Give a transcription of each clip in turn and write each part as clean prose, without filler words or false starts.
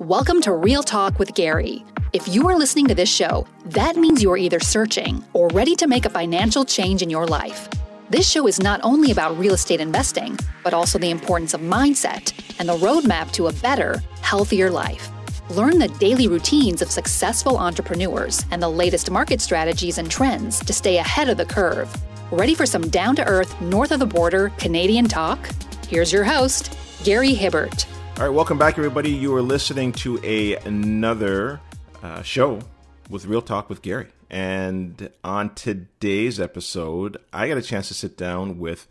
Welcome to Real Talk with Gary. If you are listening to this show, that means you are either searching or ready to make a financial change in your life. This show is not only about real estate investing, but also the importance of mindset and the roadmap to a better, healthier life. Learn the daily routines of successful entrepreneurs and the latest market strategies and trends to stay ahead of the curve. Ready for some down-to-earth, north-of-the-border Canadian talk? Here's your host, Gary Hibbert. All right, welcome back, everybody. You are listening to another show with Real Talk with Gary. And on today's episode, I got a chance to sit down with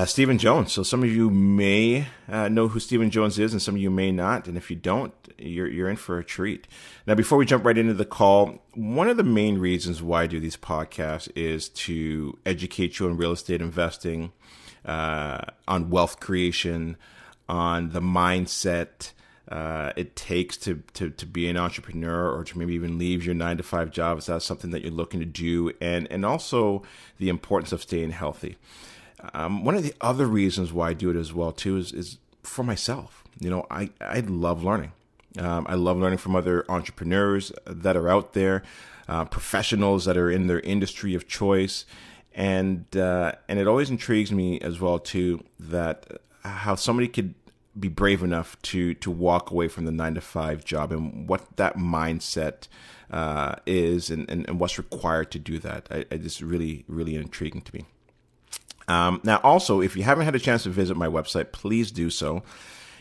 Stephen Jones. So some of you may know who Stephen Jones is, and some of you may not. And if you don't, you're in for a treat. Now, before we jump right into the call, one of the main reasons why I do these podcasts is to educate you on real estate investing, on wealth creation, on the mindset it takes to be an entrepreneur, or to maybe even leave your 9-to-5 job if that's something that you're looking to do, and also the importance of staying healthy. One of the other reasons why I do it as well too is for myself. You know, I love learning. I love learning from other entrepreneurs that are out there, professionals that are in their industry of choice, and it always intrigues me as well too that how somebody could be brave enough to walk away from the 9-to-5 job, and what that mindset is, and what's required to do that. I just really intriguing to me. Now, also, if you haven't had a chance to visit my website, please do so.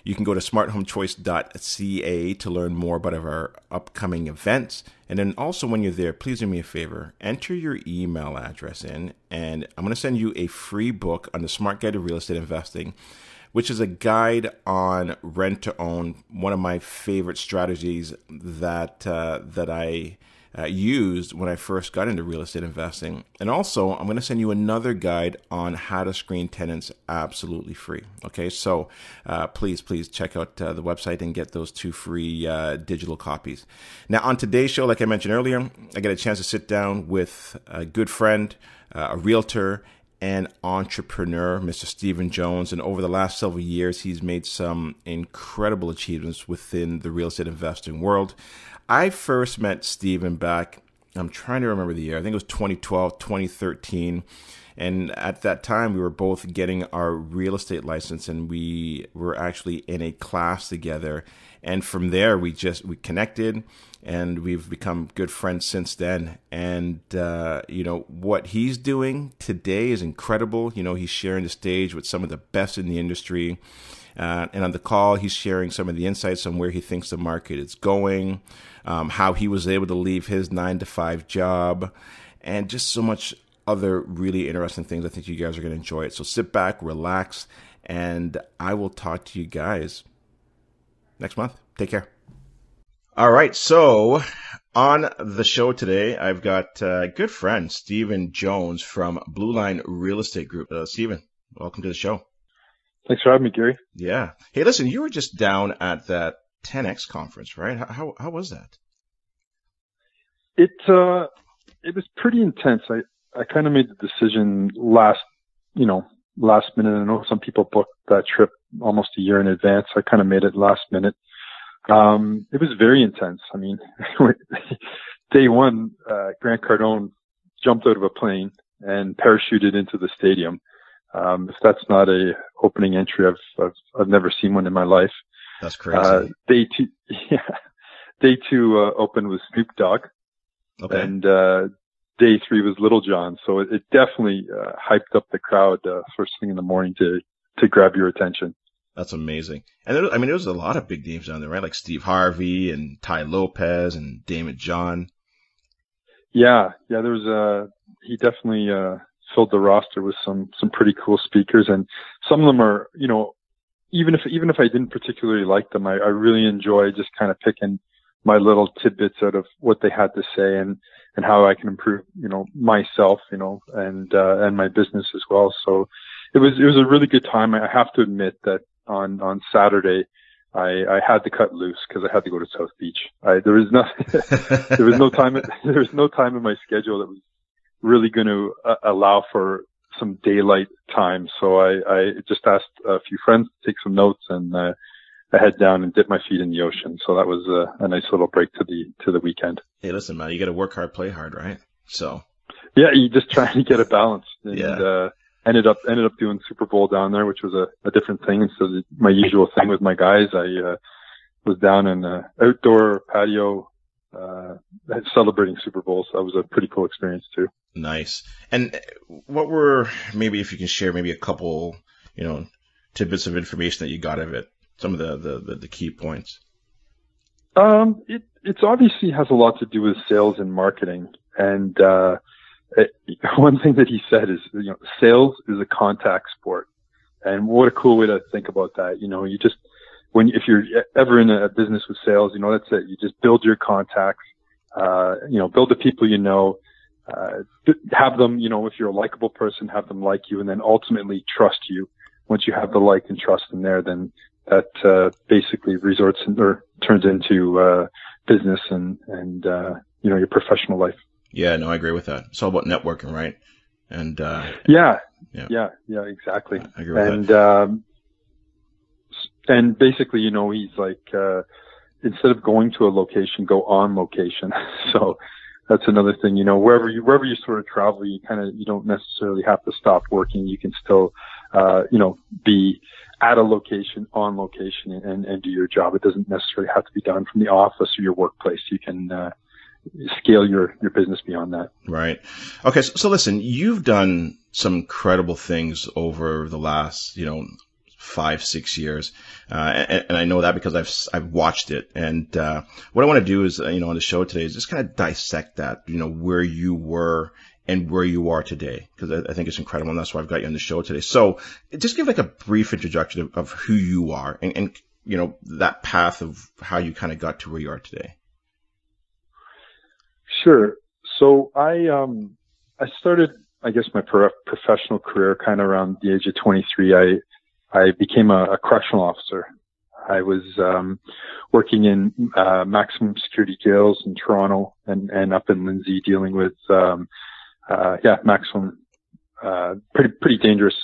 You can go to smarthomechoice.ca to learn more about our upcoming events. And then also, when you're there, please do me a favor, enter your email address in, and I'm going to send you a free book on the Smart Guide to Real Estate Investing, which is a guide on rent to own, one of my favorite strategies that I used when I first got into real estate investing. And also, I'm going to send you another guide on how to screen tenants absolutely free. Okay, so please check out the website and get those 2 free digital copies. Now, on today's show, like I mentioned earlier, I get a chance to sit down with a good friend, a realtor, and entrepreneur, Mr. Stephen Jones. And over the last several years, he's made some incredible achievements within the real estate investing world. I first met Stephen back, I'm trying to remember the year, I think it was 2012, 2013. And at that time, we were both getting our real estate license, and we were actually in a class together. And from there, we connected, and we've become good friends since then. And, what he's doing today is incredible. He's sharing the stage with some of the best in the industry. And on the call, he's sharing some of the insights on where he thinks the market is going, how he was able to leave his 9-to-5 job, and just so much other really interesting things. I think you guys are going to enjoy it. So sit back, relax, and I will talk to you guys next month. Take care. All right. So on the show today, I've got a good friend, Stephen Jones from Blue Line Real Estate Group. Stephen, welcome to the show. Thanks for having me, Gary. Yeah. Hey, listen, you were just down at that 10X conference, right? How was that? It was pretty intense. I kind of made the decision last minute. I know some people booked that trip almost a year in advance. I kind of made it last minute. It was very intense. I mean, day one, Grant Cardone jumped out of a plane and parachuted into the stadium. If that's not a opening entry, I've never seen one in my life. That's crazy. Day two opened with Snoop Dogg. Okay. And day 3 was Little John. So it definitely hyped up the crowd first thing in the morning to grab your attention. That's amazing. And there was a lot of big names down there, right? Like Steve Harvey and Ty Lopez and Damon John. Yeah. There was he definitely filled the roster with some pretty cool speakers, and some of them are, even if I didn't particularly like them, I really enjoy just kind of picking my little tidbits out of what they had to say, and how I can improve, myself, and my business as well. So it was a really good time. I have to admit that on Saturday, I had to cut loose because I had to go to South Beach. There was no time in my schedule that was really going to allow for some daylight time. So I just asked a few friends to take some notes, and head down and dip my feet in the ocean. So that was a nice little break to the weekend. Hey, listen, man, you got to work hard, play hard, right? So. Yeah, you just trying to get a balance. And, yeah. Ended up doing Super Bowl down there, which was a different thing. Instead of my usual thing with my guys, I was down in an outdoor patio celebrating Super Bowl. So that was a pretty cool experience too. Nice. And what were, maybe if you can share maybe a couple, tidbits of information that you got of it, some of the key points? It's obviously has a lot to do with sales and marketing. And, one thing that he said is, sales is a contact sport. And what a cool way to think about that. You just, if you're ever in a business with sales, that's it. You just build your contacts, build the people have them, if you're a likable person, have them like you, and then ultimately trust you. Once you have the like and trust in there, then that basically turns into business and your professional life. Yeah, no, I agree with that. It's all about networking, right? And yeah, exactly. I agree with that. And basically, he's like, instead of going to a location, go on location. So that's another thing. Wherever you sort of travel, you don't necessarily have to stop working. You can still, be at a location, on location, and do your job. It doesn't necessarily have to be done from the office or your workplace. You can scale your business beyond that. Right. Okay. So listen, you've done some incredible things over the last, 5-6 years. And I know that because I've watched it. And, what I want to do is, on the show today is just kind of dissect that, where you were and where you are today. Cause I think it's incredible. And that's why I've got you on the show today. So just give like a brief introduction of who you are and, that path of how you kind of got to where you are today. Sure. So I started, I guess, my professional career kind of around the age of 23. I became a correctional officer. I was working in maximum security jails in Toronto and up in Lindsay, dealing with maximum pretty dangerous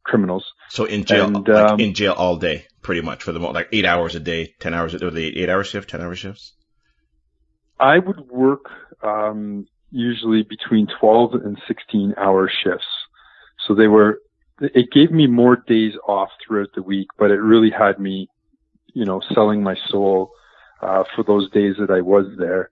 criminals. So in jail, in jail all day, pretty much for the most, like 8 hours a day, 10 hours. Or the 8-hour shift, 10-hour shifts. I would work usually between 12 and 16-hour shifts. So it gave me more days off throughout the week, but it really had me, selling my soul for those days that I was there.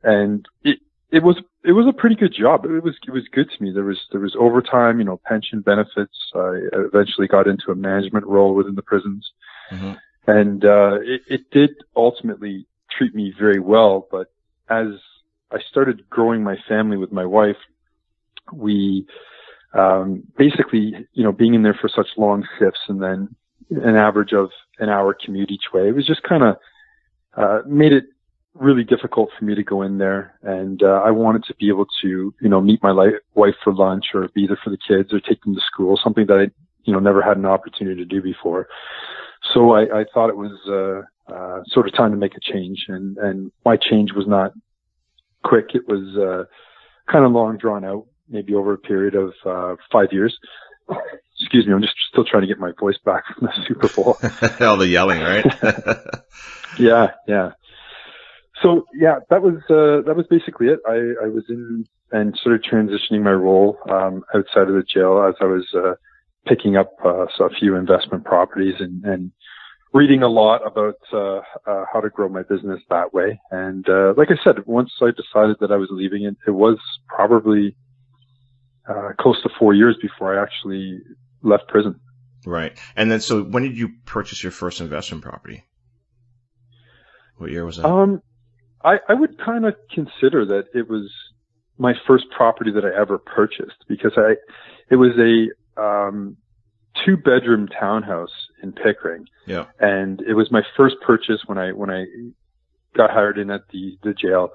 And it was a pretty good job. It was good to me. There was overtime, pension benefits. I eventually got into a management role within the prisons. Mm-hmm. And it did ultimately treat me very well, but as I started growing my family with my wife, we basically, being in there for such long shifts and then an average of an hour commute each way, it was just kind of made it really difficult for me to go in there. And I wanted to be able to, meet my wife for lunch or be there for the kids or take them to school, something that I, never had an opportunity to do before. So I thought it was sort of time to make a change, and my change was not quick. It was kind of long, drawn out, maybe over a period of 5 years. Excuse me, I'm just still trying to get my voice back from the Super Bowl. All the yelling, right? Yeah. So yeah, that was basically it. I was in and sort of transitioning my role outside of the jail as I was picking up a few investment properties and reading a lot about how to grow my business that way. And like I said, once I decided that I was leaving it was probably close to 4 years before I actually left prison. Right. And then, so when did you purchase your first investment property? What year was that? I would kind of consider that it was my first property that I ever purchased, because it was a 2-bedroom townhouse in Pickering. Yeah. And it was my first purchase when I got hired in at the jail.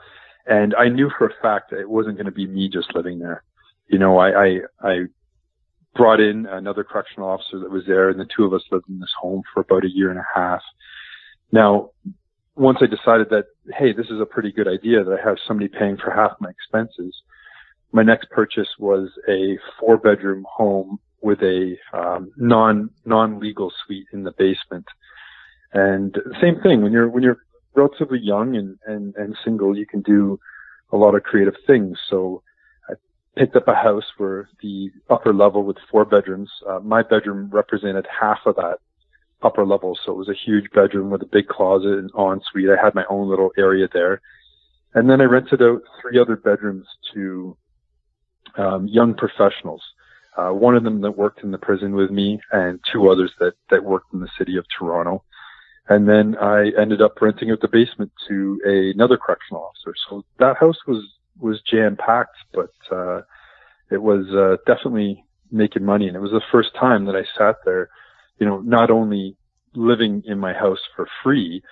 And I knew for a fact that it wasn't going to be me just living there. I brought in another correctional officer that was there, and the two of us lived in this home for about a year and a half. Now, once I decided that, hey, this is a pretty good idea that I have somebody paying for half my expenses, my next purchase was a 4-bedroom home with a non-legal suite in the basement. And same thing, when you're relatively young and single, you can do a lot of creative things. So I picked up a house where the upper level with 4 bedrooms, my bedroom represented half of that upper level. So it was a huge bedroom with a big closet and ensuite. I had my own little area there. And then I rented out 3 other bedrooms to young professionals. One of them that worked in the prison with me and 2 others that worked in the city of Toronto. And then I ended up renting out the basement to another correctional officer. So that house was jam-packed, but it was definitely making money. And it was the first time that I sat there, not only living in my house for free,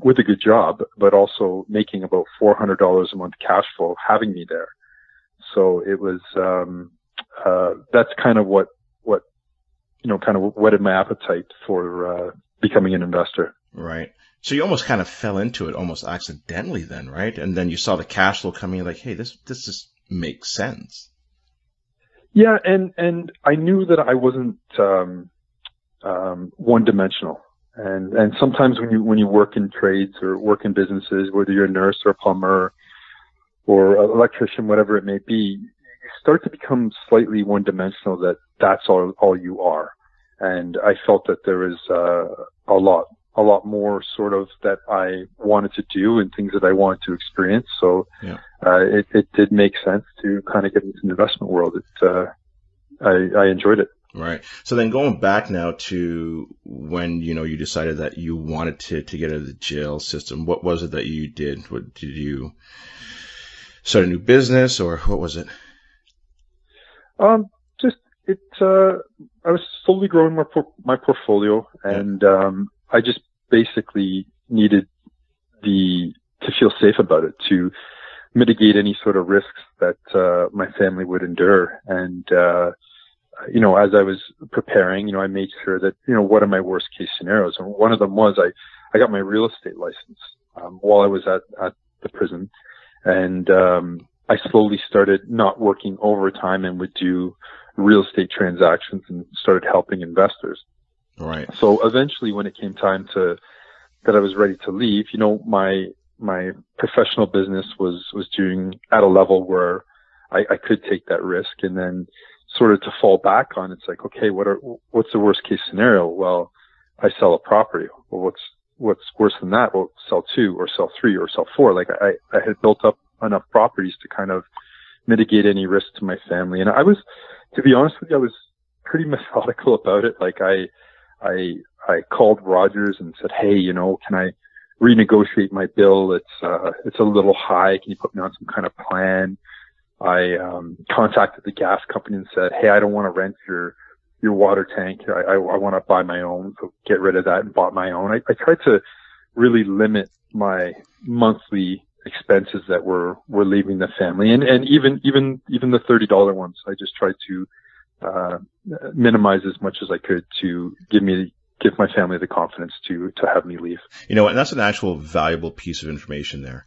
with a good job, but also making about $400 a month cash flow having me there. So it was, that's kind of what kind of whetted my appetite for, becoming an investor. Right. So you almost kind of fell into it almost accidentally then, right? And then you saw the cash flow coming in, like, hey, this just makes sense. Yeah. And I knew that I wasn't, one dimensional. And sometimes when you work in trades or work in businesses, whether you're a nurse or a plumber or an electrician, whatever it may be, you start to become slightly one dimensional, that's all you are. And I felt that there was a lot more sort of that I wanted to do and things that I wanted to experience. So yeah. It did make sense to kind of get into the investment world. I enjoyed it. Right. So then going back now to when, you decided that you wanted to get out of the jail system, what was it that you did? What did you start a new business or what was it? I was slowly growing my portfolio and, I just basically needed to feel safe about it, to mitigate any sort of risks that, my family would endure. And, as I was preparing, I made sure that, what are my worst case scenarios? And one of them was I got my real estate license, while I was at the prison. And, I slowly started not working overtime and would do real estate transactions and started helping investors. Right. So eventually when it came time that I was ready to leave, my professional business was doing at a level where I could take that risk, and then sort of to fall back on, it's like, okay, what's the worst case scenario? Well, I sell a property. Well, what's worse than that? Well, sell 2 or sell 3 or sell 4. Like I had built up enough properties to kind of mitigate any risk to my family. And to be honest with you, I was pretty methodical about it. Like I called Rogers and said, hey, can I renegotiate my bill? It's a little high. Can you put me on some kind of plan? I contacted the gas company and said, hey, I don't want to rent your water tank. I want to buy my own. So get rid of that and bought my own. I tried to really limit my monthly expenses that were leaving the family. And even the $30 ones, I just tried to, minimize as much as I could to give my family the confidence to have me leave. And that's an actual valuable piece of information there.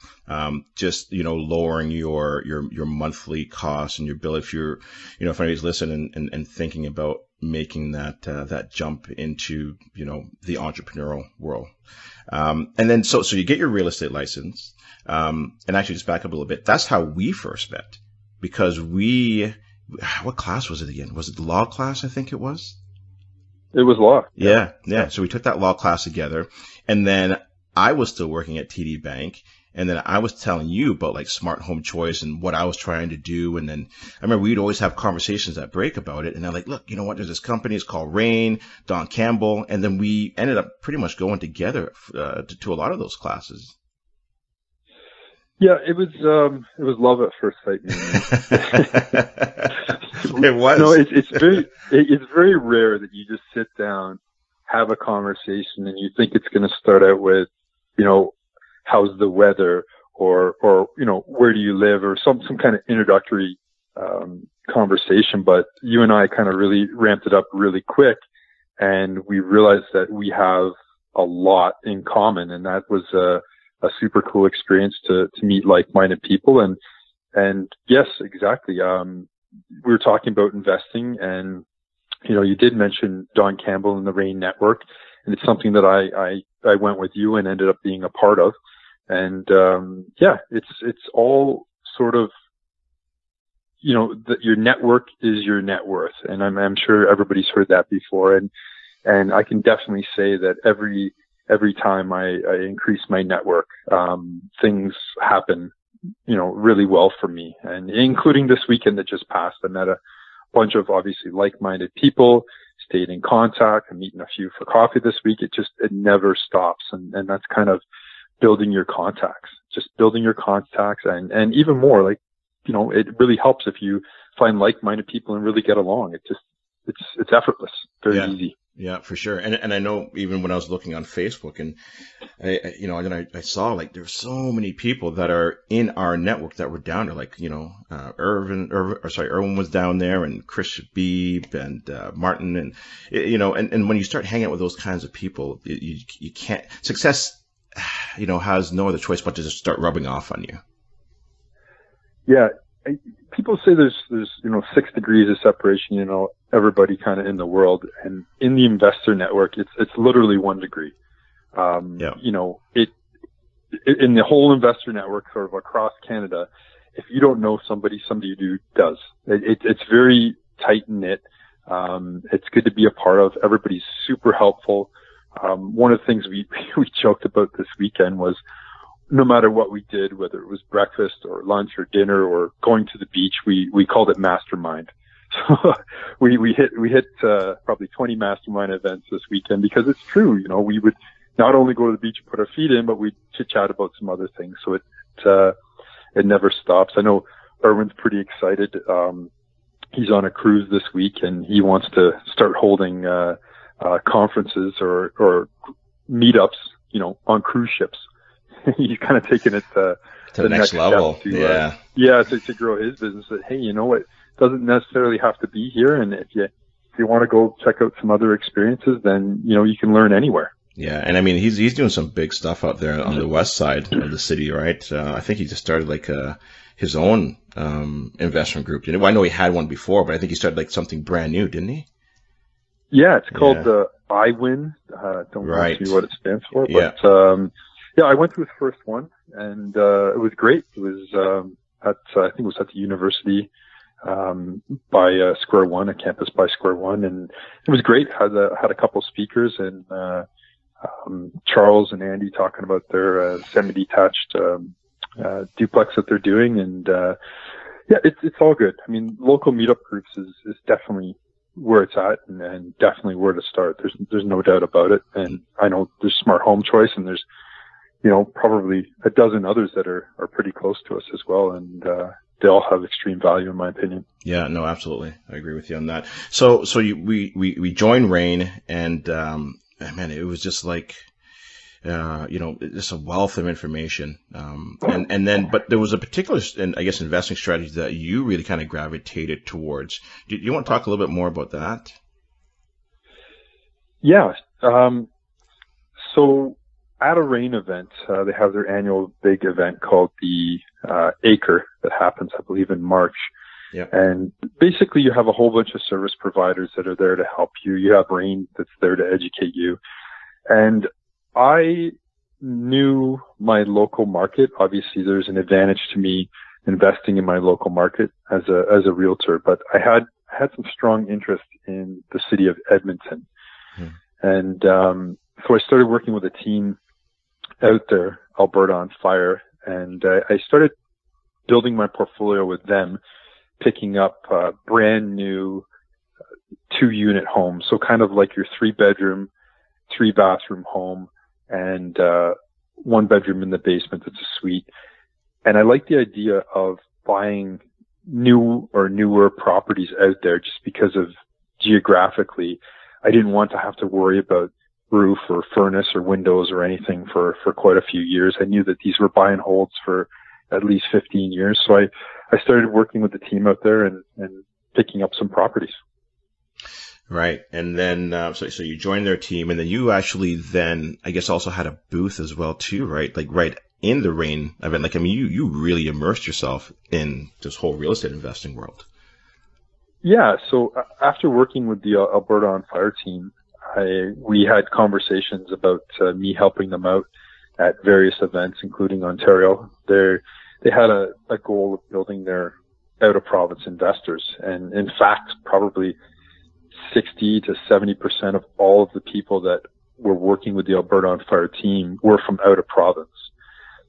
Just, lowering your monthly costs and your bill. If you're, if anybody's listening and thinking about making that jump into, the entrepreneurial world. And then, so you get your real estate license. And actually just back up a little bit. That's how we first met, because what class was it again? Was it the law class? I think it was. It was law. Yeah. So we took that law class together, and then I was still working at TD Bank, and then I was telling you about like smart home choice and what I was trying to do. And then I remember we'd always have conversations at break about it. And I'm like, look, you know what? There's this company. It's called Rain, Don Campbell. And then we ended up pretty much going together to a lot of those classes. Yeah, it was love at first sight. It was. No, it's very rare that you just sit down, have a conversation, and you think it's going to start out with, how's the weather, or where do you live, or some kind of introductory conversation. But you and I kind of really ramped it up really quick, and we realized that we have a lot in common, and that was a super cool experience to meet like-minded people. And yes, exactly. We were talking about investing, and, you did mention Don Campbell and the Rain Network. it's something that I went with you and ended up being a part of. And, it's all sort of, your network is your net worth. And I'm sure everybody's heard that before. And I can definitely say that every time I increase my network, things happen, really well for me. And including this weekend that just passed, I met a bunch of obviously like-minded people, stayed in contact. I'm meeting a few for coffee this week. It never stops. And that's kind of building your contacts, and even more like, it really helps if you find like-minded people and really get along. It's effortless, very easy. Yeah, for sure. And I know even when I was looking on Facebook and I saw like there's so many people that are in our network that were down there, like, Erwin was down there, and Chris Beebe and Martin, and and when you start hanging out with those kinds of people, you can't, success, has no other choice but to just start rubbing off on you. Yeah. People say there's 6 degrees of separation, everybody kind of in the world, and in the investor network, it's literally 1 degree. In the whole investor network sort of across Canada, if you don't know somebody does. It's very tight knit. It's good to be a part of. Everybody's super helpful. One of the things we joked about this weekend was, no matter what we did, whether it was breakfast or lunch or dinner or going to the beach, we called it mastermind. So we hit probably 20 mastermind events this weekend, because it's true. We would not only go to the beach and put our feet in, but we'd chit chat about some other things. So it never stops. I know Erwin's pretty excited. He's on a cruise this week, and he wants to start holding conferences or meetups, on cruise ships. He's kind of taking it to the next level. To grow his business. That, hey, it doesn't necessarily have to be here, and if you want to go check out some other experiences, then you can learn anywhere. Yeah, and I mean he's doing some big stuff out there on the west side of the city, right? I think he just started like his own investment group. I know he had one before, but I think he started like something brand new, didn't he? Yeah, it's called the iWin. Don't know what it stands for, but I went to his first one, and it was great. It was I think it was at the university by Square One, a campus by Square One, and it was great. Had a couple speakers, and Charles and Andy talking about their semi-detached duplex that they're doing, and it's all good. I mean, local meetup groups is definitely where it's at, and definitely where to start. There's no doubt about it. And I know there's Smart Home Choice, and there's probably a dozen others that are pretty close to us as well, and they all have extreme value, in my opinion. Yeah, no, absolutely, I agree with you on that. So we joined REIN, and man, it was just like just a wealth of information. And then, but there was a particular, investing strategy that you really kind of gravitated towards. Do you want to talk a little bit more about that? Yeah. So at a REIN event, they have their annual big event called the Acre that happens, I believe, in March. Yeah. And basically you have a whole bunch of service providers that are there to help you. You have REIN that's there to educate you. And I knew my local market. Obviously there's an advantage to me investing in my local market as a realtor, but I had some strong interest in the city of Edmonton. And so I started working with a team out there, Alberta on Fire, and I started building my portfolio with them, picking up brand new 2-unit homes. So kind of like your 3-bedroom, 3-bathroom home, and 1 bedroom in the basement that's a suite. And I like the idea of buying new or newer properties out there just because of geographically, I didn't want to have to worry about roof or furnace or windows or anything for quite a few years. I knew that these were buy and holds for at least 15 years. So I started working with the team out there and picking up some properties. Right. And then, so you joined their team, and then you actually then, I guess, also had a booth as well too, right? Like right in the REIN event. Like, I mean, you really immersed yourself in this whole real estate investing world. Yeah. So after working with the Alberta on Fire team, we had conversations about me helping them out at various events, including Ontario. They had a goal of building their out-of-province investors. And in fact, probably 60 to 70% of all of the people that were working with the Alberta on Fire team were from out of province.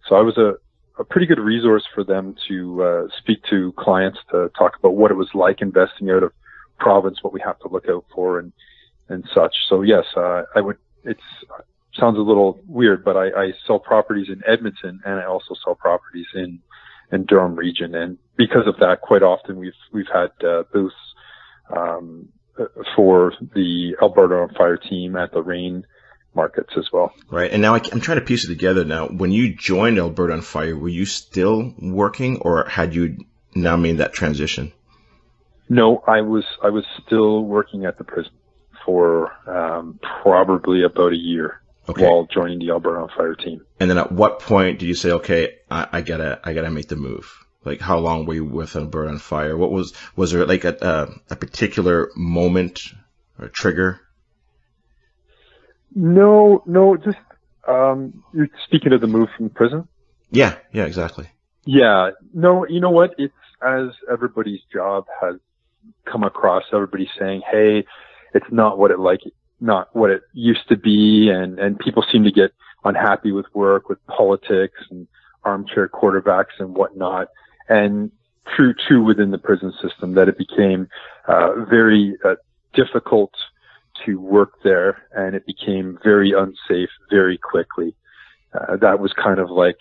So I was a pretty good resource for them to speak to clients, to talk about what it was like investing out of province, what we have to look out for and such. So yes, it sounds a little weird, but I sell properties in Edmonton, and I also sell properties in Durham region. And because of that, quite often we've had booths for the Alberta on Fire team at the rain markets as well. Right. And now I'm trying to piece it together now. When you joined Alberta on Fire, were you still working, or had you now made that transition? No, I was still working at the prison for probably about a year. Okay. While joining the Alberta on Fire team. And then at what point did you say, okay, I gotta make the move? Like, how long were you with Alberta on Fire? What was there like a particular moment or trigger? No, just, you're speaking of the move from prison? Yeah, exactly. Yeah, no, you know what? It's as everybody's job has come across, everybody's saying, hey, it's not what it used to be, and people seem to get unhappy with work, with politics and armchair quarterbacks and whatnot. And true within the prison system, that it became very difficult to work there, and it became very unsafe very quickly. That was kind of like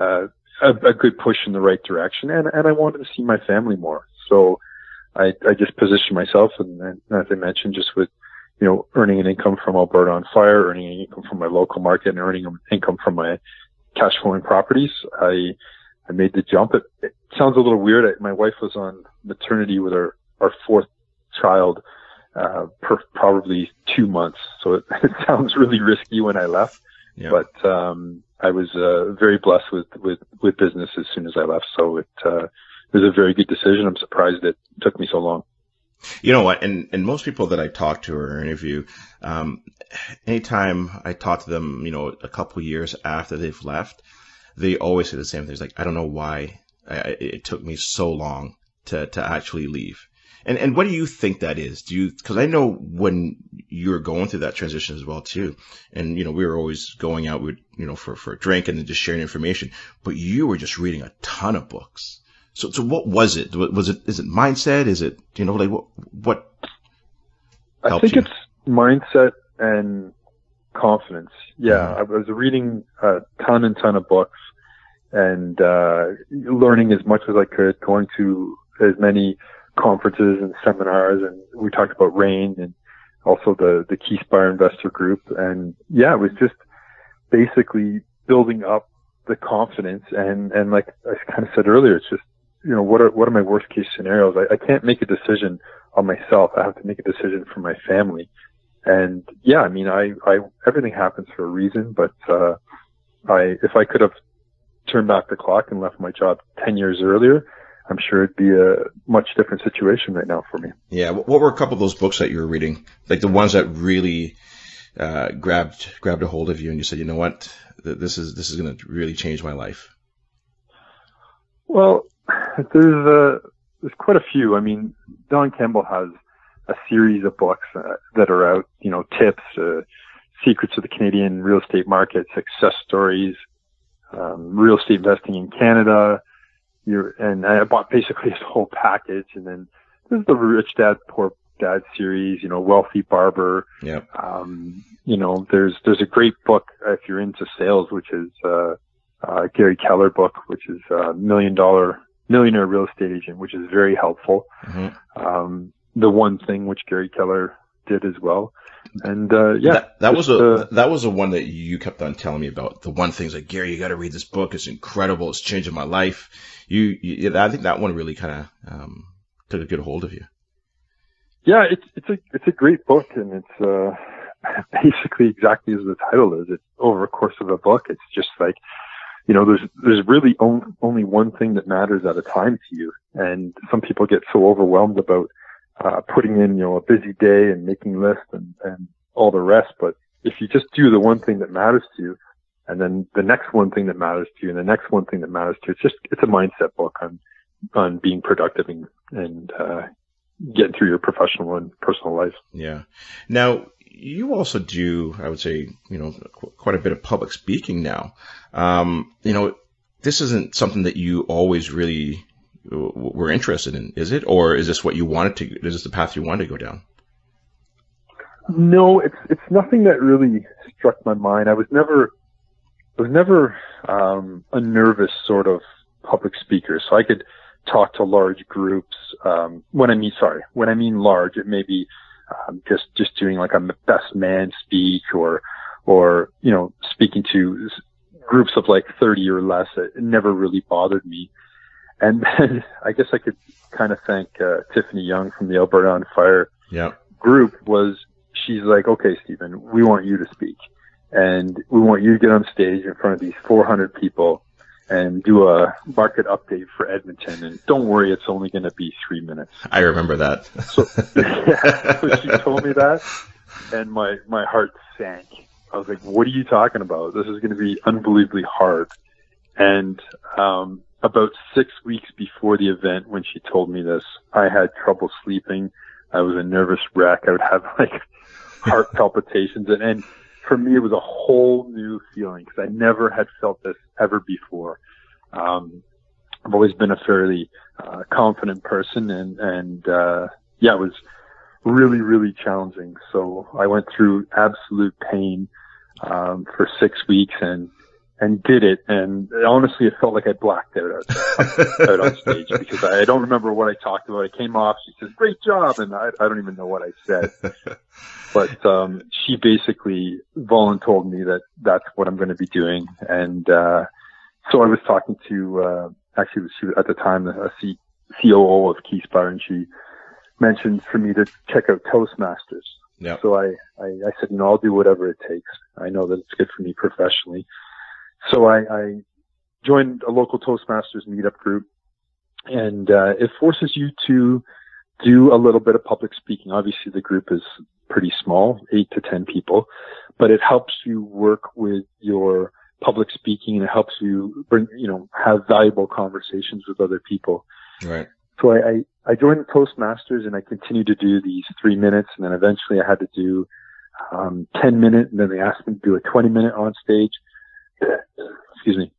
a good push in the right direction, and I wanted to see my family more. So I just positioned myself, and as I mentioned, just with earning an income from Alberta on Fire, earning an income from my local market, and earning an income from my cash flowing properties, I made the jump. It sounds a little weird. My wife was on maternity with our fourth child, probably 2 months. So it sounds really risky when I left, yeah. But, I was, very blessed with business as soon as I left. So it was a very good decision. I'm surprised it took me so long. You know what? And most people that I talk to or interview, anytime I talk to them, a couple years after they've left, they always say the same thing. It's like, I don't know why it took me so long to actually leave. And what do you think that is? Because I know when you were going through that transition as well too, and we were always going out with for a drink and then just sharing information, but you were just reading a ton of books. So what was it? Is it mindset? Is it, what I think you? It's mindset and confidence. Yeah. Mm-hmm. I was reading a ton of books and, learning as much as I could, going to as many conferences and seminars. And we talked about RAIN and also the Keyspire Investor Group. And yeah, it was just basically building up the confidence. And like I kind of said earlier, it's just, what are my worst case scenarios? I can't make a decision on myself. I have to make a decision for my family. And yeah, I mean, I everything happens for a reason, but, if I could have turned back the clock and left my job 10 years earlier, I'm sure it'd be a much different situation right now for me. Yeah. What were a couple of those books that you were reading? Like the ones that really, grabbed a hold of you and you said, you know what, this is going to really change my life? Well, there's quite a few. I mean, Don Campbell has a series of books that are out, tips, secrets of the Canadian real estate market, success stories, real estate investing in Canada. And I bought basically his whole package. And then there's the Rich Dad, Poor Dad series, Wealthy Barber. Yeah. There's a great book if you're into sales, which is, Gary Keller book, which is Millionaire Real Estate Agent, which is very helpful. Mm-hmm. The One Thing, which Gary Keller did as well. And, that was the one that you kept on telling me about. The One Thing's like, Gary, you got to read this book. It's incredible. It's changing my life. I think that one really kind of, took a good hold of you. Yeah, it's a great book, and it's, basically exactly as the title is. It's over a course of a book. It's just like, there's really only one thing that matters at a time to you. And some people get so overwhelmed about, putting in, a busy day and making lists and all the rest. But if you just do the one thing that matters to you, and then the next one thing that matters to you, and the next one thing that matters to you, it's a mindset book on being productive and getting through your professional and personal life. Yeah. Now, you also do, I would say, quite a bit of public speaking now. This isn't something that you always really were interested in, is it? Or is this what you wanted to, is this the path you wanted to go down? No, it's nothing that really struck my mind. I was never a nervous sort of public speaker, so I could talk to large groups. When I mean large, it may be just doing like a best man speech or speaking to groups of like 30 or less. It never really bothered me. And then I guess I could kind of thank Tiffany Young from the Alberta on Fire group. She's like, okay, Stephen, we want you to speak, and we want you to get on stage in front of these 400 people and do a market update for Edmonton. And don't worry, it's only going to be 3 minutes. I remember that. So she told me that, and my heart sank. I was like, what are you talking about? This is going to be unbelievably hard. And about 6 weeks before the event, when she told me this, I had trouble sleeping. I was a nervous wreck. I would have like heart palpitations. And for me, it was a whole new feeling because I never had felt this ever before. I've always been a fairly confident person, and it was really, really challenging. So I went through absolute pain for 6 weeks and did it. And honestly, it felt like I blacked out on stage because I don't remember what I talked about. I came off, she says, great job. And I don't even know what I said. But she basically voluntold me that that's what I'm going to be doing. And so I was talking to, actually, she was at the time a COO of Keyspire, and she mentioned for me to check out Toastmasters. Yep. So I said, I'll do whatever it takes. I know that it's good for me professionally. So I joined a local Toastmasters meetup group, and it forces you to do a little bit of public speaking. Obviously, the group is pretty small, 8 to 10 people, but it helps you work with your public speaking, and it helps you have valuable conversations with other people. Right. So I joined the Toastmasters, and I continued to do these 3 minutes, and then eventually I had to do 10 minutes, and then they asked me to do a 20-minute on stage. Excuse me.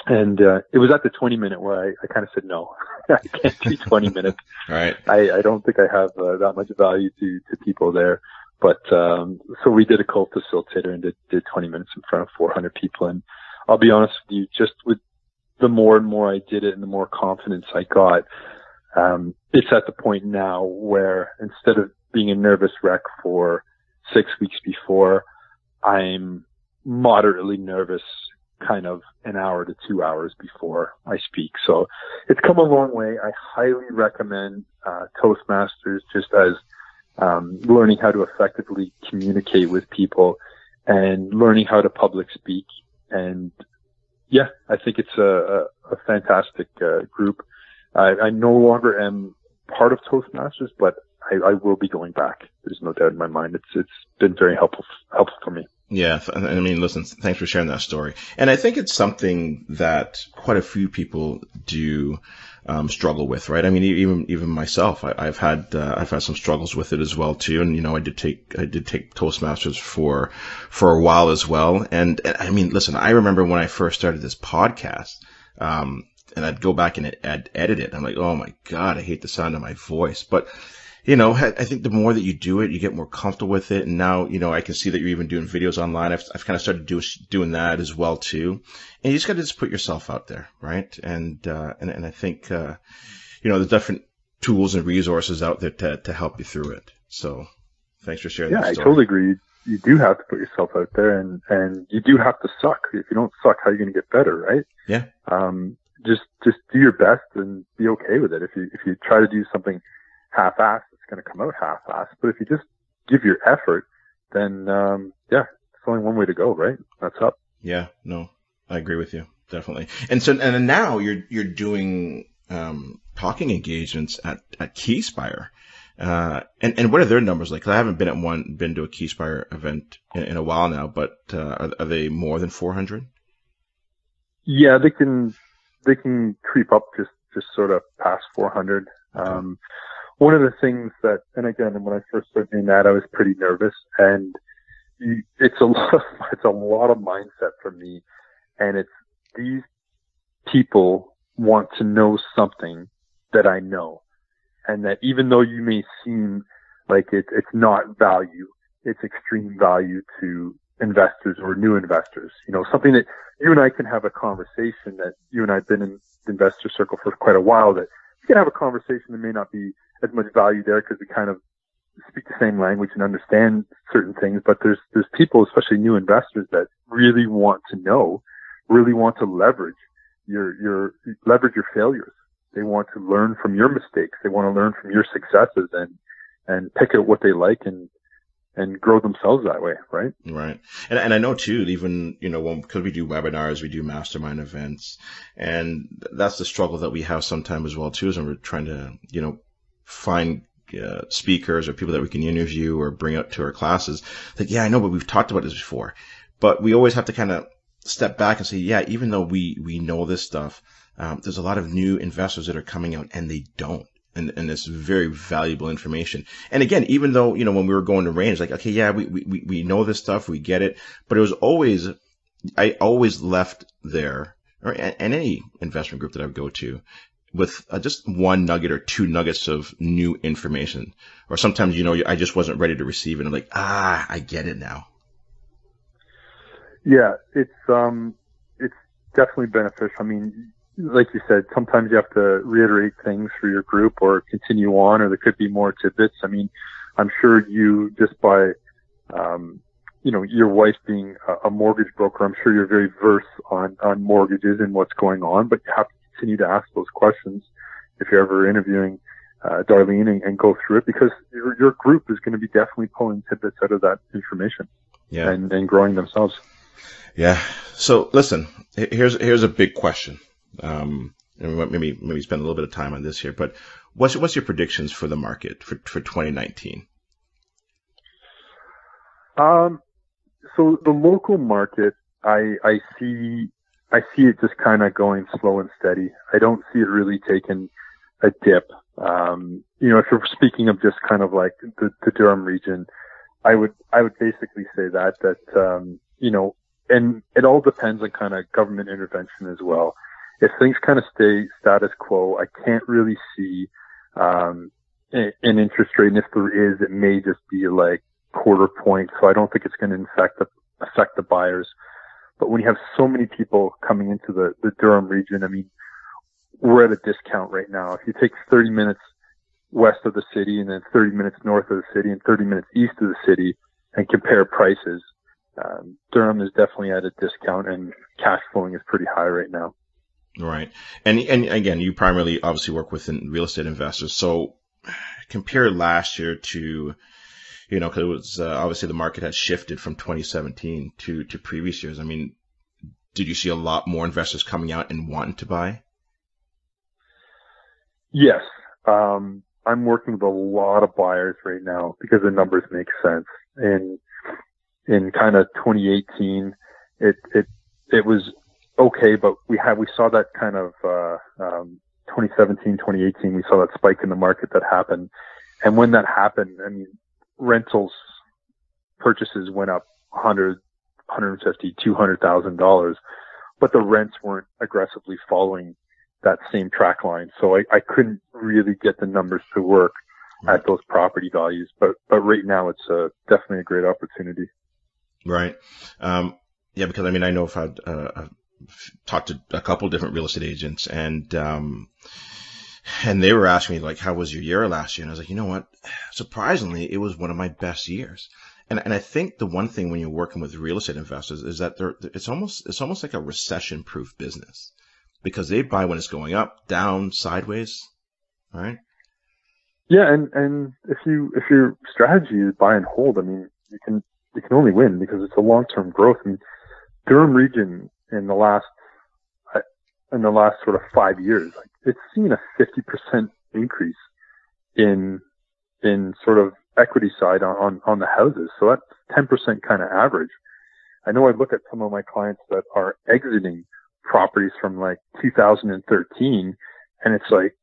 And it was at the 20-minute where I kind of said, no, I can't do 20 minutes. Right. I don't think I have that much value to people there. But so we did a co-facilitator and did 20 minutes in front of 400 people. And I'll be honest with you, just with the more and more I did it and the more confidence I got, it's at the point now where instead of being a nervous wreck for 6 weeks before, I'm moderately nervous kind of an hour to 2 hours before I speak. So it's come a long way. I highly recommend Toastmasters just as learning how to effectively communicate with people and learning how to public speak. And yeah, I think it's a fantastic group. I no longer am part of Toastmasters, but I will be going back. There's no doubt in my mind. It's been very helpful for me. Yeah. I mean, listen, thanks for sharing that story. And I think it's something that quite a few people do struggle with, right? I mean, even myself, I've had some struggles with it as well too. And, I did take Toastmasters for a while as well. And I mean, listen, I remember when I first started this podcast, and I'd go back and I'd edit it. I'm like, oh my God, I hate the sound of my voice. But, I think the more that you do it, you get more comfortable with it. And now, I can see that you're even doing videos online. I've kind of started doing that as well too. And you just got to put yourself out there, right? And I think, there's different tools and resources out there to help you through it. So thanks for sharing that story. Yeah, I totally agree. You do have to put yourself out there, and you do have to suck. If you don't suck, how are you going to get better, right? Yeah. Just do your best and be okay with it. If you try to do something half-assed, it's going to come out half-assed. But if you just give your effort, then it's only one way to go, right? That's up. Yeah, no, I agree with you, definitely. And now you're doing talking engagements at Keyspire. And what are their numbers like? 'Cause I haven't been to a Keyspire event in a while now, but are they more than 400? Yeah, they can creep up just sort of past 400. Okay. One of the things that, and again, when I first started doing that, I was pretty nervous, and it's a lot of mindset for me, and it's these people want to know something that I know, and that even though you may seem like it's not value, it's extreme value to investors or new investors. Something that you and I can have a conversation, that you and I have been in the investor circle for quite a while, that we can have a conversation that may not be as much value there because we kind of speak the same language and understand certain things. But there's people, especially new investors, that really want to know, really want to leverage your failures. They want to learn from your mistakes. They want to learn from your successes and pick out what they like and grow themselves that way, right? Right. And I know too, even, because we do webinars, we do mastermind events, and that's the struggle that we have sometimes as well too, is when we're trying to, find speakers or people that we can interview or bring up to our classes. Like, yeah, I know, but we've talked about this before, but we always have to kind of step back and say, yeah, even though we know this stuff, there's a lot of new investors that are coming out and they don't. And it's very valuable information. And again, even though, when we were going to range, like, okay, yeah, we know this stuff, we get it, but it was I always left there, or any investment group that I would go to, with just one nugget or two nuggets of new information. Or sometimes, I just wasn't ready to receive it. I'm like, I get it now. Yeah, it's definitely beneficial. I mean, like you said, sometimes you have to reiterate things for your group or continue on, or there could be more tidbits. I mean, I'm sure you, just by, your wife being a mortgage broker, I'm sure you're very versed on mortgages and what's going on, but you have to continue to ask those questions if you're ever interviewing Darlene and go through it, because your group is going to be definitely pulling tidbits out of that information. Yeah. And growing themselves. Yeah. So listen, here's a big question. And maybe spend a little bit of time on this here, but what's your predictions for the market for 2019? So the local market, I see it just kind of going slow and steady. I don't see it really taking a dip. If you're speaking of just kind of like the Durham region, I would basically say that, and it all depends on kind of government intervention as well. If things kind of stay status quo, I can't really see an interest rate. And if there is, it may just be like quarter point. So I don't think it's going to affect the buyers. But when you have so many people coming into the Durham region, I mean, we're at a discount right now. If you take 30 minutes west of the city and then 30 minutes north of the city and 30 minutes east of the city and compare prices, Durham is definitely at a discount, and cash flowing is pretty high right now. Right. And again, you primarily obviously work with real estate investors. So compare last year to, because it was obviously the market has shifted from 2017 to previous years. I mean, did you see a lot more investors coming out and wanting to buy? Yes. I'm working with a lot of buyers right now because the numbers make sense. And in kind of 2018, it was okay, but we saw that kind of 2017, 2018, we saw that spike in the market that happened. And when that happened, I mean, rentals purchases went up $100,000, $150,000, $200,000, but the rents weren't aggressively following that same track line. So I couldn't really get the numbers to work at those property values. But right now it's definitely a great opportunity. Right. Yeah, because I mean, I know if I've talked to a couple different real estate agents, and they were asking me, like, how was your year last year? And I was like, you know what? Surprisingly, it was one of my best years. And I think the one thing when you're working with real estate investors is that it's almost like a recession-proof business, because they buy when it's going up, down, sideways, right? Yeah, and if your strategy is buy and hold, I mean, you can only win because it's a long-term growth. I mean, Durham region in the last sort of 5 years, like, it's seen a 50% increase in in sort of equity side on the houses. So that's 10% kind of average. I know I look at some of my clients that are exiting properties from like 2013, and it's like,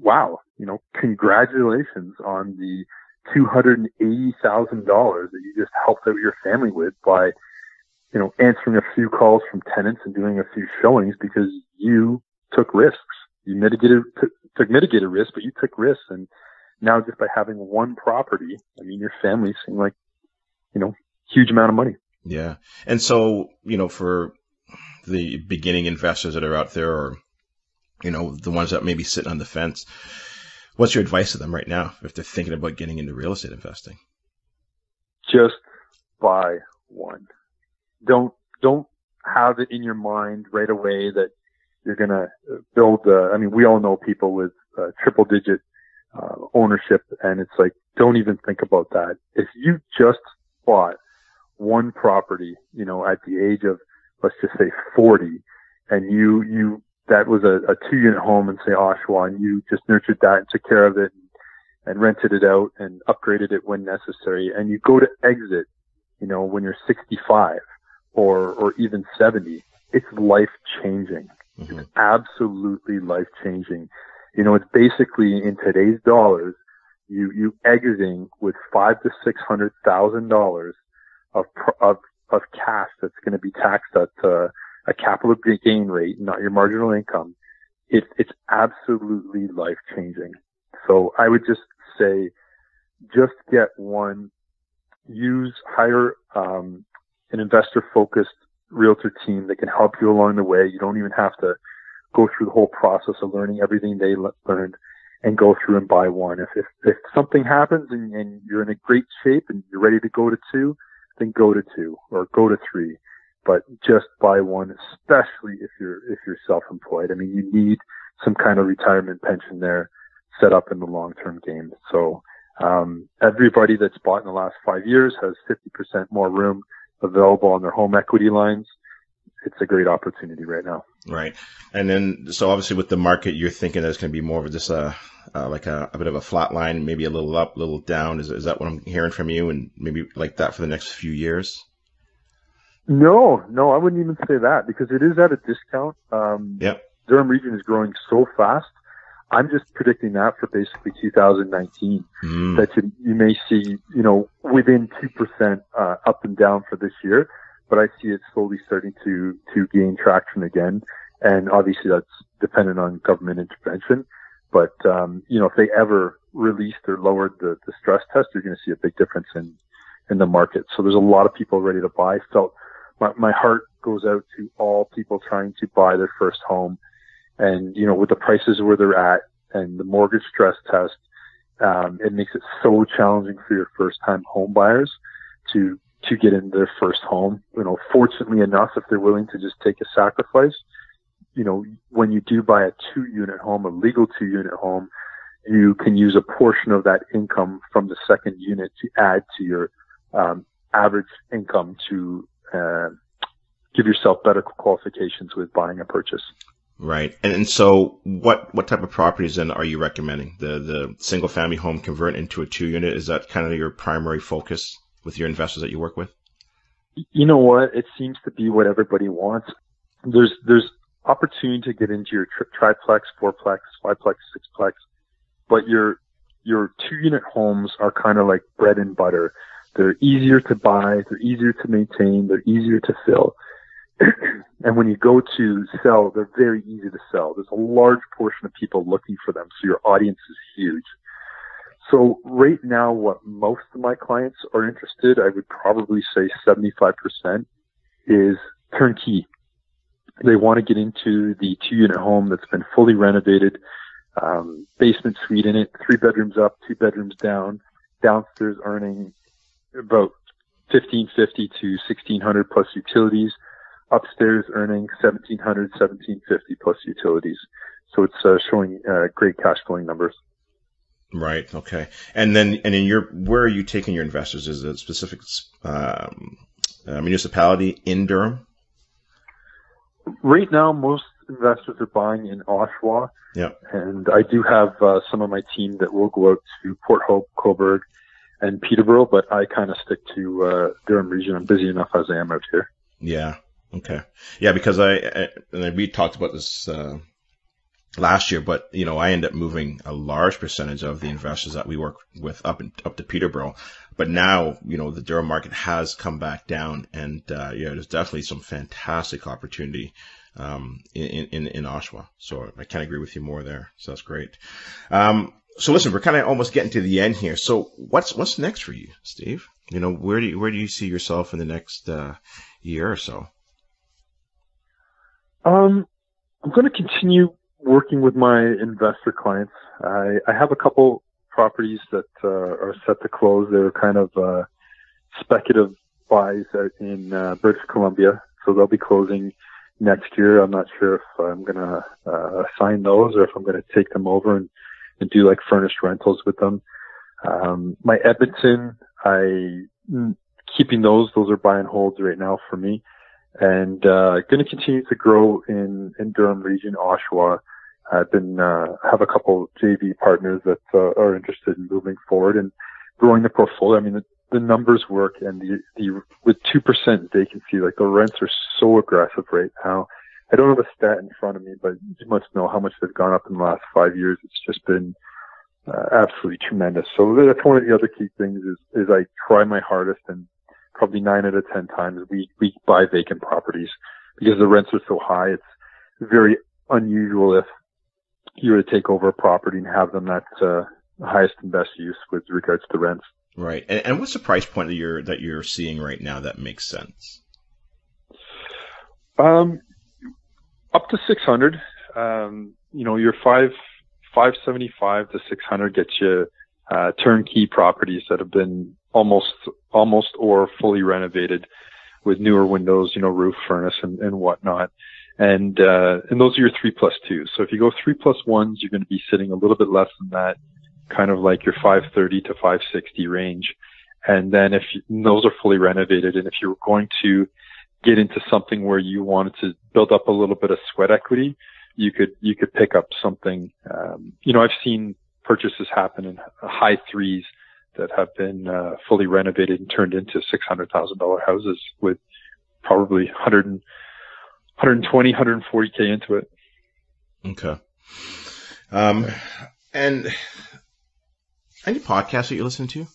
wow, congratulations on the $280,000 that you just helped out your family with by, answering a few calls from tenants and doing a few showings because you took risks. You took mitigated risks, but you took risks. And now just by having one property, I mean, your family's seeing like, huge amount of money. Yeah. And so, for the beginning investors that are out there, or, the ones that may be sitting on the fence, what's your advice to them right now if they're thinking about getting into real estate investing? Just buy one. Don't have it in your mind right away that you're going to build we all know people with triple digit ownership, and it's like, don't even think about that. If you just bought one property, at the age of, let's just say 40, and you that was a 2-unit home in, say, Oshawa, and you just nurtured that and took care of it and rented it out and upgraded it when necessary, and you go to exit, when you're 65 or even 70, it's life changing. Mm-hmm. It's absolutely life changing. It's basically, in today's dollars, you exiting with $500,000 to $600,000 of cash that's going to be taxed at a capital gain rate, not your marginal income. It's absolutely life changing. So I would just say, just get one. Hire an investor focused realtor team that can help you along the way. You don't even have to go through the whole process of learning everything they learned, and go through and buy one. If something happens and you're in a great shape and you're ready to go to 2, then go to 2 or go to 3, but just buy one, especially if you're self-employed. I mean, you need some kind of retirement pension there set up in the long-term game. So, everybody that's bought in the last 5 years has 50% more room available on their home equity lines. It's a great opportunity right now. Right. And then, so obviously with the market, you're thinking there's going to be more of just like a bit of a flat line, maybe a little up, a little down. Is that what I'm hearing from you? And maybe like that for the next few years? No, I wouldn't even say that, because it is at a discount. Yep. Durham region is growing so fast. I'm just predicting that for basically 2019, that you may see, within 2% up and down for this year. But I see it slowly starting to gain traction again. And obviously that's dependent on government intervention. But, if they ever released or lowered the stress test, you're going to see a big difference in the market. So there's a lot of people ready to buy. So my heart goes out to all people trying to buy their first home. And, with the prices where they're at and the mortgage stress test, it makes it so challenging for your first time home buyers to get into their first home. Fortunately enough, if they're willing to just take a sacrifice, when you do buy a 2-unit home, a legal 2-unit home, you can use a portion of that income from the second unit to add to your average income to give yourself better qualifications with buying a purchase. Right. And so what type of properties then are you recommending? The single family home convert into a 2-unit? Is that kind of your primary focus with your investors that you work with? You know what? It seems to be what everybody wants. There's opportunity to get into your triplex, 4plex, 5plex, 6plex, but your 2-unit homes are kind of like bread and butter. They're easier to buy, they're easier to maintain, they're easier to fill. And when you go to sell, they're very easy to sell. There's a large portion of people looking for them, so your audience is huge. So right now, what most of my clients are interested, I would probably say 75%, is turnkey. They want to get into the 2-unit home that's been fully renovated, basement suite in it, 3 bedrooms up, 2 bedrooms down, downstairs earning about $1,550 to $1,600 plus utilities, upstairs earning $1,700, $1,750 plus utilities. So it's showing great cash flowing numbers. Right. Okay. And then where are you taking your investors? Is it a specific municipality in Durham? Right now, most investors are buying in Oshawa. Yeah. And I do have some of my team that will go out to Port Hope, Cobourg, and Peterborough, but I kind of stick to Durham region. I'm busy enough as I am out here. Yeah. Okay. Yeah, because we talked about this last year, but I end up moving a large percentage of the investors that we work with up to Peterborough. But now, the Durham market has come back down, and there's definitely some fantastic opportunity in Oshawa. So I can't agree with you more there. So that's great. So listen, we're kind of almost getting to the end here. So what's next for you, Steve? Where do you see yourself in the next year or so? I'm going to continue working with my investor clients. I have a couple properties that are set to close. They're kind of speculative buys out in British Columbia, so they'll be closing next year. I'm not sure if I'm going to assign those or if I'm going to take them over and do like furnished rentals with them. My Edmonton, keeping those are buy and holds right now for me, and going to continue to grow in Durham region, Oshawa. I've have a couple JV partners that are interested in moving forward and growing the portfolio. I mean, the numbers work, and the with 2% vacancy, like the rents are so aggressive right now. I don't have a stat in front of me, but you must know how much they've gone up in the last 5 years. It's just been absolutely tremendous. So that's one of the other key things is I try my hardest, and probably 9 out of 10 times we buy vacant properties because the rents are so high. It's very unusual if you were to take over a property and have them at highest and best use with regards to rents. Right. And what's the price point that you're seeing right now that makes sense? Up to 600. Your 575 to 600 gets you turnkey properties that have been almost or fully renovated with newer windows, roof, furnace, and whatnot. And those are your 3+2. So if you go 3+1s, you're going to be sitting a little bit less than that, kind of like your 530 to 560 range. And then those are fully renovated, and if you're going to get into something where you wanted to build up a little bit of sweat equity, you could pick up something. I've seen purchases happen in high threes that have been fully renovated and turned into $600,000 houses with probably 120, 140K into it. Okay. And any podcasts that you listen to?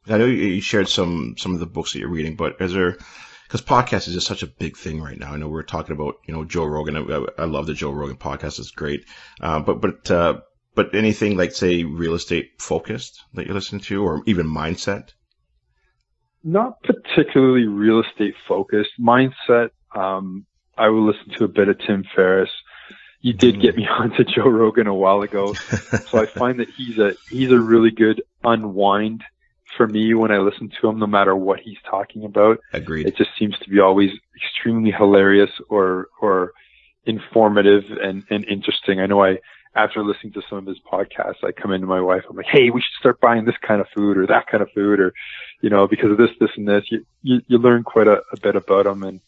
I know you shared some of the books that you're reading, but because podcast is just such a big thing right now. I know we're talking about, Joe Rogan. I love the Joe Rogan podcast. It's great. But anything like, say, real estate focused that you listen to, or even mindset? Not particularly real estate focused. Mindset, I will listen to a bit of Tim Ferriss. You did get me onto Joe Rogan a while ago. So I find that he's a really good unwind for me when I listen to him, no matter what he's talking about. Agreed. It just seems to be always extremely hilarious or informative and interesting. I know after listening to some of his podcasts, I come into my wife, I'm like, hey, we should start buying this kind of food or that kind of food, or, because of this, and this. You learn quite a bit about him. And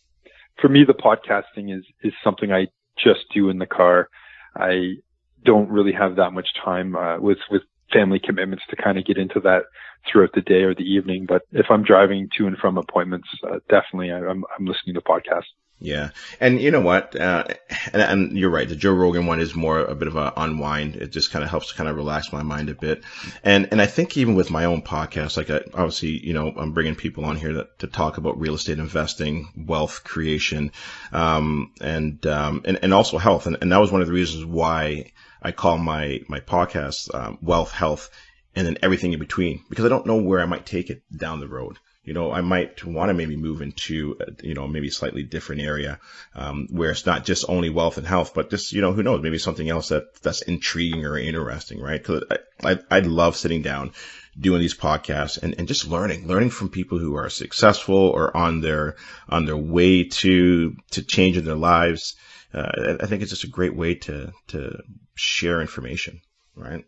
for me, the podcasting is something I just do in the car. I don't really have that much time with family commitments to kind of get into that throughout the day or the evening. But if I'm driving to and from appointments, definitely I'm listening to podcasts. Yeah. And you know what? And you're right. The Joe Rogan one is more a bit of an unwind. It just kind of helps to kind of relax my mind a bit. And I think even with my own podcast, like obviously, I'm bringing people on here to talk about real estate investing, wealth creation, and also health. And that was one of the reasons why I call my podcast, Wealth, Health, and then everything in between, because I don't know where I might take it down the road. I might want to maybe move into, maybe a slightly different area, where it's not just only wealth and health, but just, who knows, maybe something else that's intriguing or interesting, right? Cause I love sitting down, doing these podcasts and just learning from people who are successful or on their way to changing their lives. I think it's just a great way to share information, right?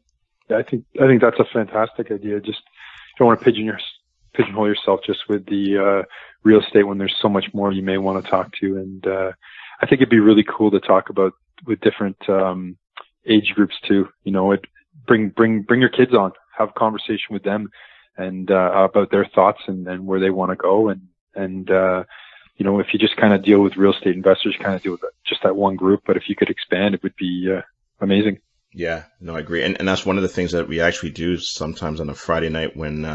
Yeah, I think that's a fantastic idea. Just don't want to pigeonhole yourself just with the real estate when there's so much more you may want to talk to. And I think it'd be really cool to talk about with different age groups too. You know, bring your kids on, have a conversation with them, and about their thoughts and where they want to go, and you know, if you just kind of deal with real estate investors, kind of deal with just that one group. But if you could expand, it would be amazing. Yeah, no, I agree. And that's one of the things that we actually do sometimes on a Friday night when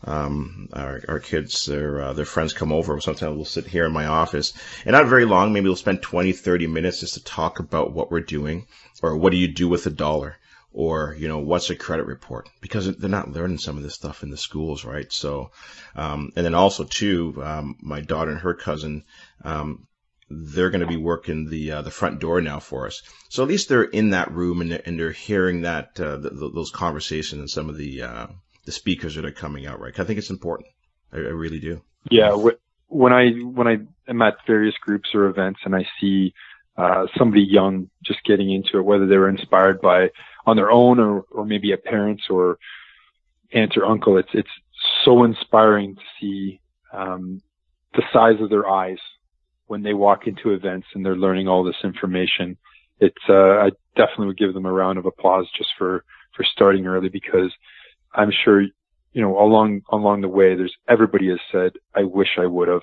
our kids, their friends come over. Sometimes we'll sit here in my office, and not very long. Maybe we'll spend 20, 30 minutes just to talk about what we're doing, or what do you do with $1? Or, you know, what's a credit report? Because they're not learning some of this stuff in the schools, right? So, and then also too, my daughter and her cousin, they're going to be working the front door now for us. So at least they're in that room and they're hearing that, those conversations and some of the speakers that are coming out, right? I think it's important. I really do. Yeah. When I am at various groups or events and I see, somebody young just getting into it, whether they were inspired by on their own or maybe a parent or aunt or uncle, it's so inspiring to see the size of their eyes when they walk into events and they're learning all this information. I definitely would give them a round of applause just for starting early, because I'm sure, you know, along the way, everybody has said, I wish I would have.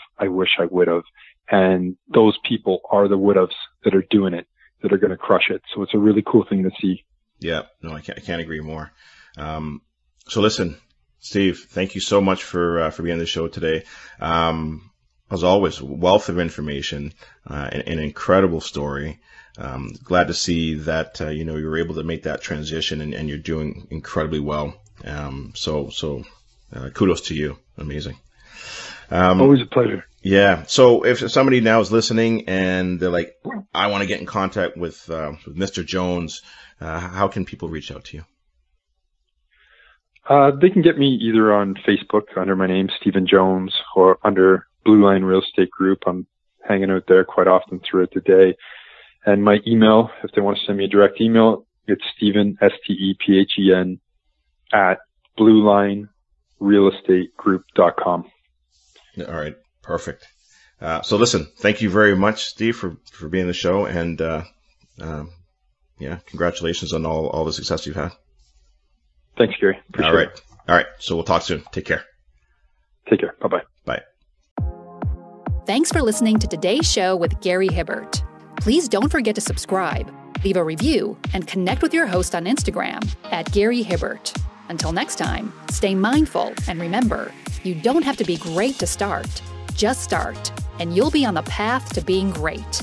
And those people are the would haves that are doing it, that are going to crush it. So it's a really cool thing to see. Yeah, no, I can't agree more. So listen, Steve, thank you so much for being on the show today. As always, wealth of information, an incredible story. Glad to see that, you know, you were able to make that transition and you're doing incredibly well. So kudos to you. Amazing. Always a pleasure. Yeah. So if somebody now is listening and they're like, I want to get in contact with Mr. Jones, how can people reach out to you? They can get me either on Facebook under my name, Stephen Jones, or under Blue Line Real Estate Group. I'm hanging out there quite often throughout the day. And my email, if they want to send me a direct email, it's Stephen, STEPHEN, at bluelinerealestategroup.com. All right. Perfect. So listen, thank you very much, Steve, for being on the show, and yeah, congratulations on all the success you've had. Thanks, Gary. Appreciate it. All right. So we'll talk soon. Take care. Take care. Bye-bye. Bye. Thanks for listening to today's show with Gary Hibbert. Please don't forget to subscribe, leave a review, and connect with your host on Instagram at Gary Hibbert. Until next time, stay mindful and remember, you don't have to be great to start. Just start, and you'll be on the path to being great.